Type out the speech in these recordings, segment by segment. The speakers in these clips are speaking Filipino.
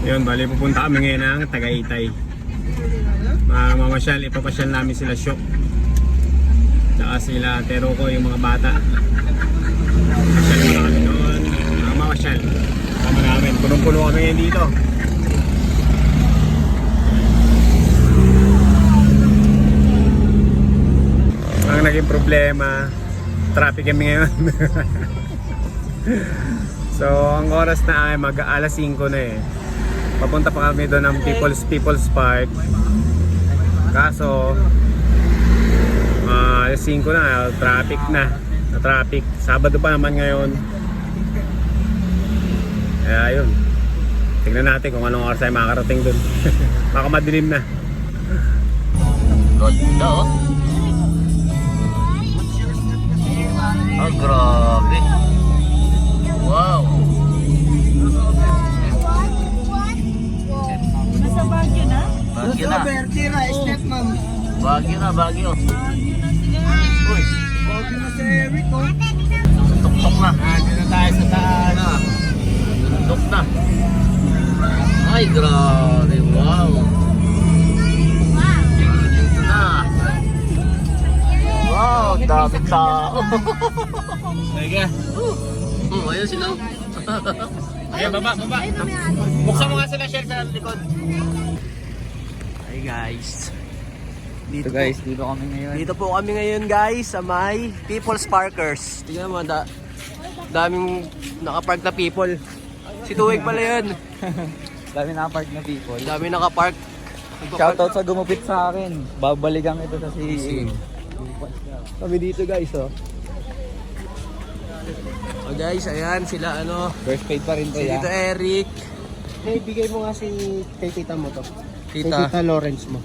Yun, bali pupunta kami ngayon ng Tagaytay. Mamasyal, ipapasyal namin sila Syok. Tsaka sila Teroko, yung mga bata. Masyal muna kami doon. Mamasyal. Tama namin, punong-puno kami ngayon dito. Ang naging problema, traffic kami ngayon. So, ang oras na ay mag-alas 5 na eh. Papunta pa kami doon ng People's Park. Kaso, alas 5 na, traffic na. Traffic. Sabado pa naman ngayon. Kaya yun. Tignan natin kung anong oras ay makakarating doon. Baka madilim na. Ganda oh. Oh, grabe. Wow. Nasa Baguio na? Baguio na. Bertira, step ma'am. Baguio na, Baguio. Uy, Baguio na si Eric, oh. tuk-tuk na. Dito na tayo sa taas. Tuk na. Ay, grabe. Wow. Dito na. Wow, daming tao. Sige. Ayun sila. Ayan, baba. Buksan mo nga sila, share sa likod. Hi guys. Dito guys, dito kami ngayon. Dito po kami ngayon guys sa may People's Parkers. Tingnan mo, daming nakapark na people. Si Tuwig pala yun. Dami nakapark na people. Dami nakapark. Shoutout sa gumupit sa akin. Babalikan ito sa CE. Kami dito guys, oh. Oh guys, ayan sila ano. First paid pa rin to Si ya. Tito Eric. Hey, bigay mo nga kay tita mo to. Kay Tita. Tita Lawrence mo.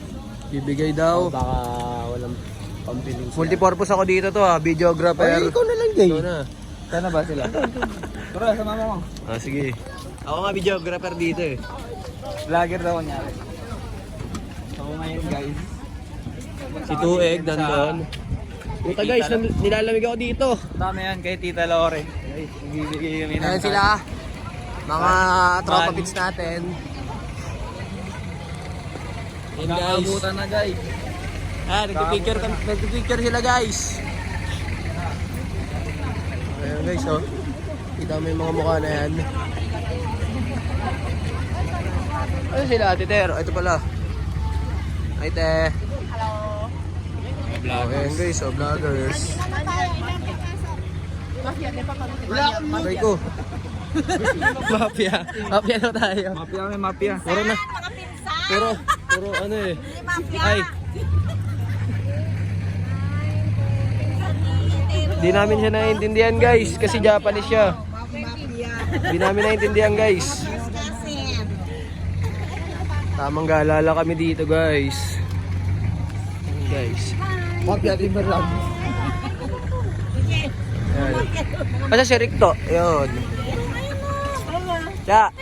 Bibigay daw. Baka walang pampiling siya. Multipurpose ako dito to ha. Videographer. Ay, ikaw na lang gay. Ikaw na. Sana ba sila? Tara, sa mama mo. Ah, sige. Ako nga videographer dito eh. Vlogger daw kunyari. So ngayon guys. Si Tueg nandun. Puta guys, nilalamig ako dito. Tama yan kay Tita Lore. Guys, nagbibigay kami ng Ayan sila. Mga tropa pits natin. Ayan guys. Nakakabutan na guys. Nagpipicture sila guys. Ayan guys, oh. Kita mo yung mga mukha na yan. Ano sila, Ate Ter? Ito pala. Ay, Te. Ayan guys, oh, vloggers. Aray ko. Mafia. Mafia na tayo. Mafia kami, mafia. Puro na. Puro ano eh. Ay. Di namin siya naiintindihan guys kasi Japanese siya. Di namin naiintindihan guys. Tamang galala kami dito guys. Ayan, guys. Mafia Timberland. Kasi si Rick to. Ayun. Ya.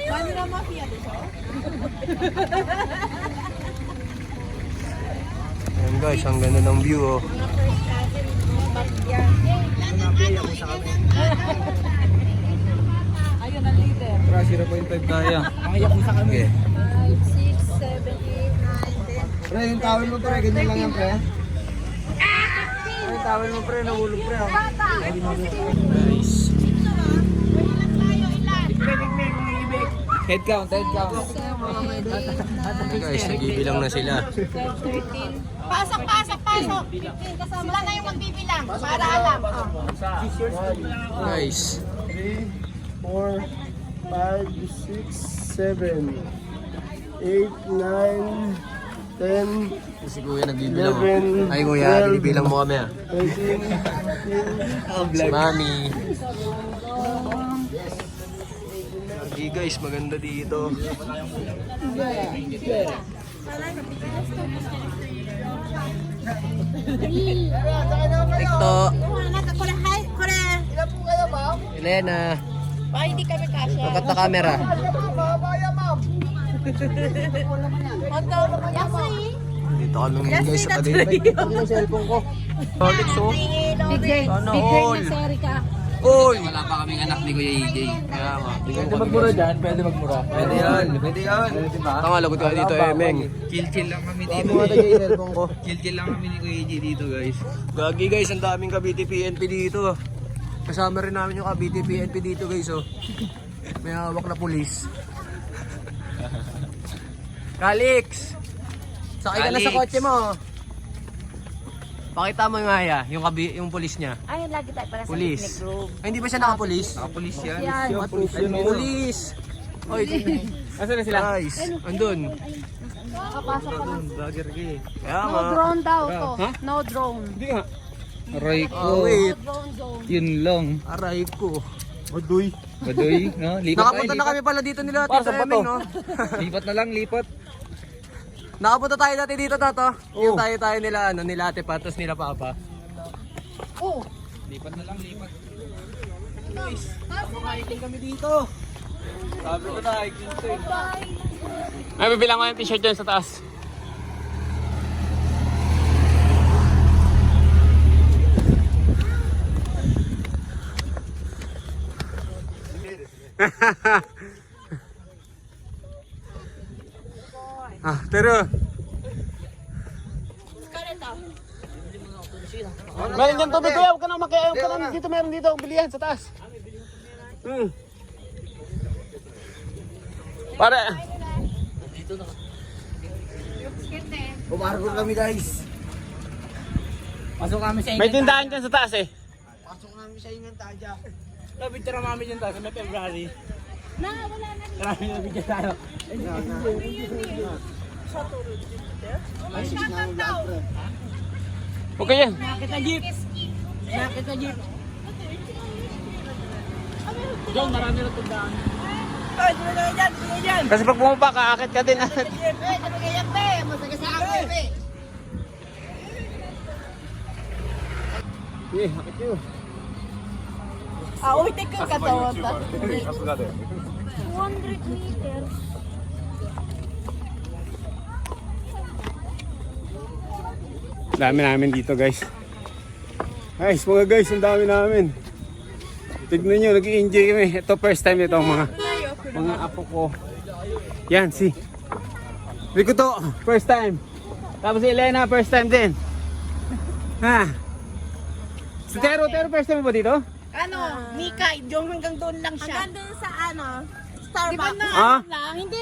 Ayan guys, ang ganda ng view oh. Ayun ang leader. Tara, 0.5 kaya. Okay. 5, 6, 7, 8, 9, 10. Pre, yung tawel mo pre, ganyan lang yan pre. Yung tawel mo pre, nahulog pre. Guys. Head count, head count. Guys, nagibilang na sila. 13. Pasok. Sila na yung magbibilang. Para alam. Guys. 3, 4, 5, 6, 7, 8, 9, 10, Si Kuya nagbibilang. 11, Ay Kuya, 12, binibilang mo kami ah. 13, Si Mami. Lagi guys, maganda dito. Tikto. Elena. Baka hindi kami kasya. Pakat na camera. Dito kami ngayon guys sa Tagaytay. Ito yung cellphone ko. Rolex oh. Big Sana girl all. na si Erika. Uy! Wala pa kaming anak ni Kuya EJ. Kaya nga. Pwede magmura dyan, pwede magmura. Pwede yan, pwede yan. Diba? Tanga, lagot ka dito, Emeng. Chill-chill lang kami dito. Chill-chill lang kami ni Kuya EJ dito, guys. Gagi guys, ang daming Cavite PNP dito. Kasama rin namin yung Cavite PNP dito guys, oh. May hawak na pulis. Calix! Sakay ka na sa Calix. kotse mo. Pakita mo nga yung pulis niya. Ay, lagi tayo para sa Pulis. picnic group. Ay, hindi ba siya nakapulis? Nakapulis yan. Yan. Pulis! Oy, Asan na sila? guys, andun. Nakapasok ka na. Vlogger ka eh. Kaya No nga. drone daw to. No drone. Hindi nga. Aray ko. Oh, wait. Drone zone. Yun lang. Aray ko. Odoy. Baduy, no? Lipat Nakapunta tayo, na kami pala dito nila, Para Tito sa bato. Emeng, no? Lipat na lang, lipat. Nakapunta tayo dati dito, Tato. Yung tayo nila, nila Ate Pat, tapos nila Papa. Oh. Lipat na lang, lipat. Kami dito. Sabi ko na, hiking eh. Ay, bibilang ko yung t-shirt dyan sa taas. Pero meron dyan tubig kuya, huwag ka na umakyat. Huwag ka na dito, meron dito, bilihan sa taas. Para. Pumarko kami, guys. Pasok kami sa May tindahan dyan sa taas eh. Pasok kami sa ingan taja. Picture ang mami dyan taas, may February. Na, wala na. Marami na bigyan tayo. Okay yan. Nakita jeep. Nakita jeep. John, marami na tindahan. Ay, tumigay dyan, tumigay dyan. Kasi pag bumaba ka, akit ka din. Eh, tumigay yan, pe. Masaya sa akin, pe. Eh, akit yun. Ah, uy, tek yung katawan. 200 meters. Dami namin dito guys. Guys, mga guys, ang dami namin. Tignan nyo, nag-i-enjoy kami. Ito first time ito mga apo ko. Yan, si Rico to, first time. Tapos si Elena, first time din. Ha? Si Tero first time mo ba dito? Ano, Mika, yung hanggang doon lang siya. Hanggang doon sa ano, Starbucks. Di ba na Ah? lang? Hindi,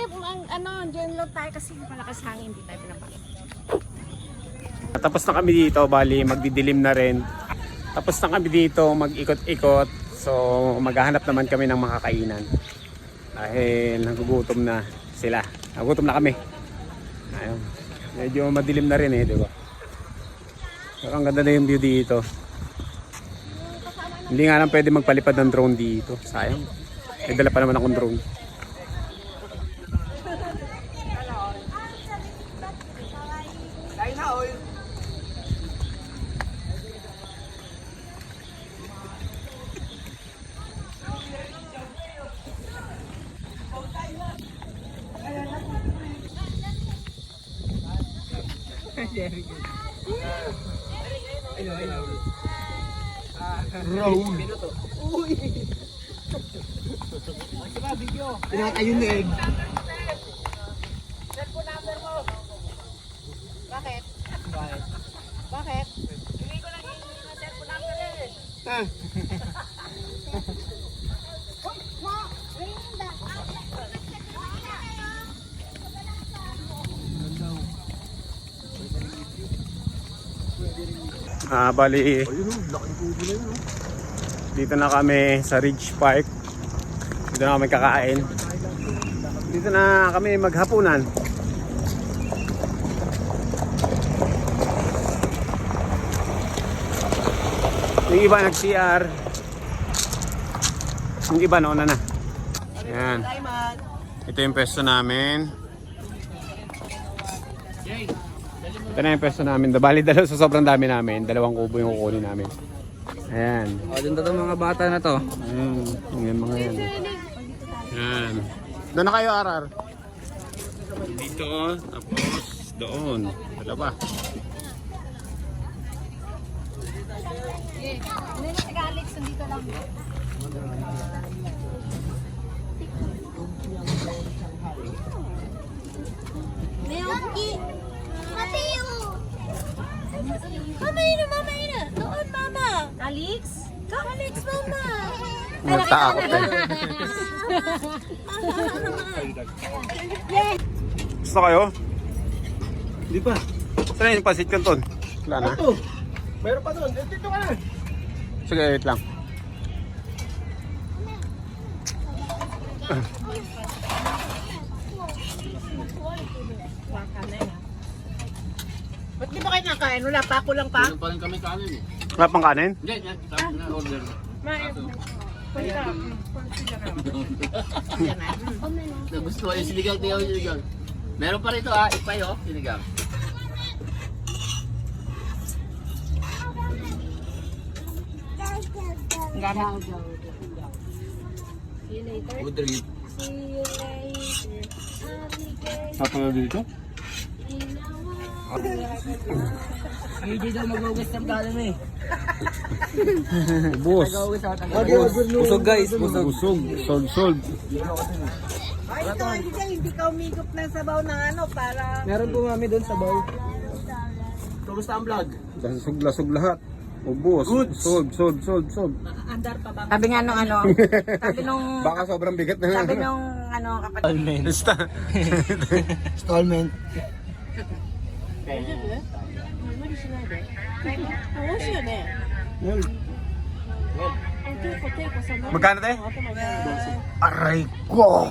ano, dyan lang tayo kasi malakas hangin, hindi tayo pinapakita. Tapos na kami dito, bali magdidilim na rin. Tapos na kami dito, mag-ikot-ikot. So maghahanap naman kami ng makakainan. Dahil nagugutom na sila. Nagugutom na kami. Ayun. Medyo madilim na rin eh, di ba? Pero ang ganda na yung view dito. Hindi nga lang pwede magpalipad ng drone dito. Sayang. May dala pa naman akong drone. Pinatayo na egg. Bakit? Bakit? Hindi ko lang yung cellphone number eh. Bali dito na kami sa Ridge Park. Dito na kami kakain. Dito na kami maghapunan. Yung iba nag-CR. Yung iba nauna na. Yan. Ito yung pwesto namin. Ito na yung pwesto namin. Bali sa sobrang dami namin. 2 kubo yung kukunin namin. Ayan. O, dun to mga bata na to. Yan mga yan. Yan. Doon na kayo, RR. Dito, tapos doon. Dalawa. Hindi na si Alex, nandito lang. Milky. Mateo. Mama ina, mama ina. Doon, mama. Alex? Alex, mama. Nagtakot eh. Gusto kayo? Di pa. Saan yung pasit kanton? Wala na? Ito. Meron pa doon. Dito ka na. Sige, wait lang. Ba't di ba kayo nakain? Wala pa, kulang pa? Pa rin kami kanin eh. Wala pang kanin? Hindi, tapos na order. Gusto ko yung sinigang, tingnan mo yung sinigang. Meron pa rito ipay sinigang. Good trip. Tapos dito? Hindi daw mag-ugas ng kanin eh. Bus. Busog guys, busog. Busog. Sold. Ay, ito, hindi ka umigop ng sabaw ng ano para... Meron po mami doon sa bowl. Kumusta ang vlog? Lasog lahat. Ubus. Sold. Sabi nga nung ano, sabi nung... Baka sobrang bigat na. Sabi nung ano kapatid. Basta. Installment. Magkano tayo? Aray ko!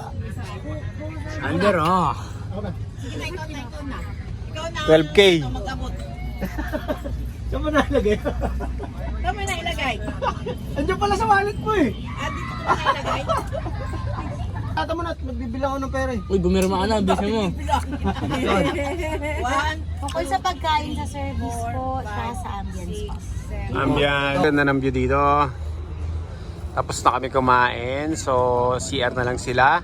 Under Sige na, ikaw na. Ikaw na. 12K. Mag-abot. Saan mo nalagay? Saan mo na ilagay? Andiyan pala sa wallet mo eh. Dito mo na ilagay? Tata mo na, magbibilang ako ng pera eh. Uy, bumirma ka na, bisa mo. Bukod sa pagkain sa service po, tsaka sa ambience po. Ambiyan. Ganda ng view dito. Tapos na kami kumain. So, CR na lang sila.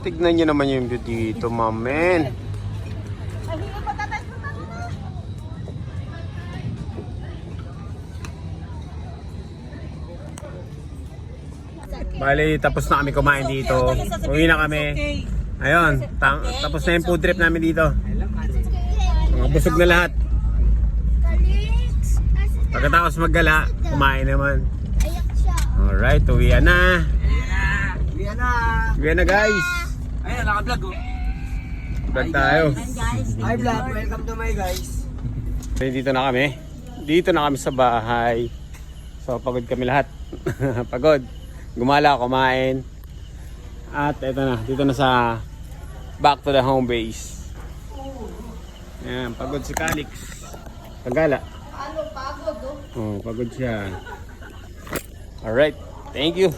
Tignan nyo naman yung view dito, mamen. Bali, tapos na kami kumain dito. Uwi na kami. Ayun, tapos na yung food trip namin dito. Mga busog na lahat. Pagkatapos maggala, kumain naman. Alright, uwian na. Uwian na guys. Ayun, naka-vlog Vlog tayo. Hi vlog, welcome to my guys. So, dito na kami. Dito na kami sa bahay. So, pagod kami lahat. Pagod. Gumala, kumain. At ito na, dito na sa back to the home base. Ayan, pagod si Calix. Pagala. Pagod siya. Alright, thank you.